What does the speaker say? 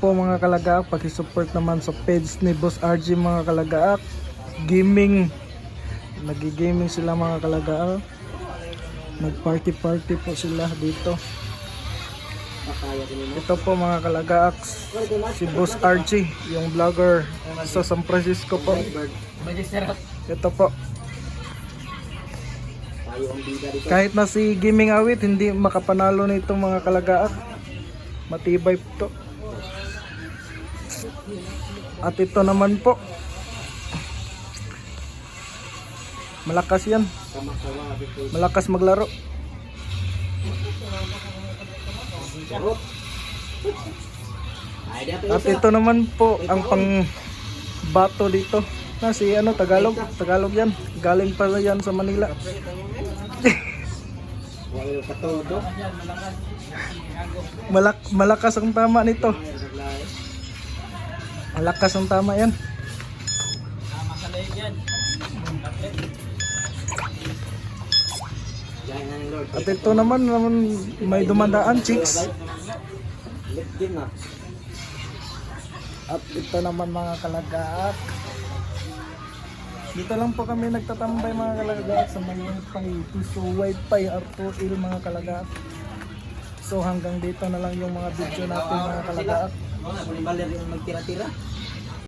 po mga kalagaak, paki-support naman sa page ni Boss RG mga kalagaak. Gaming, nagi-gaming sila mga kalagaak. Nag-party po sila dito. Ito po mga kalagaak, si Boss RG, yung vlogger sa San Francisco po. Ito po. Kahit na si Gaming Awit hindi makapanalo nitong mga kalagaak. Matibay po to. At ito naman po, malakas yan, malakas maglaro. At ito naman po ang pang bato dito na si Tagalog yan, galing pala yan sa Manila. Malakas ang tama nito. Malakas ang tama yan. At ito naman may dumadaan, chicks. At ito naman mga kalagaak, dito lang po kami nagtatambay mga kalagaak sa may piso wifi R2L mga kalagaak. So hanggang dito na lang yung mga video natin mga kalagaak. Magtira-tira.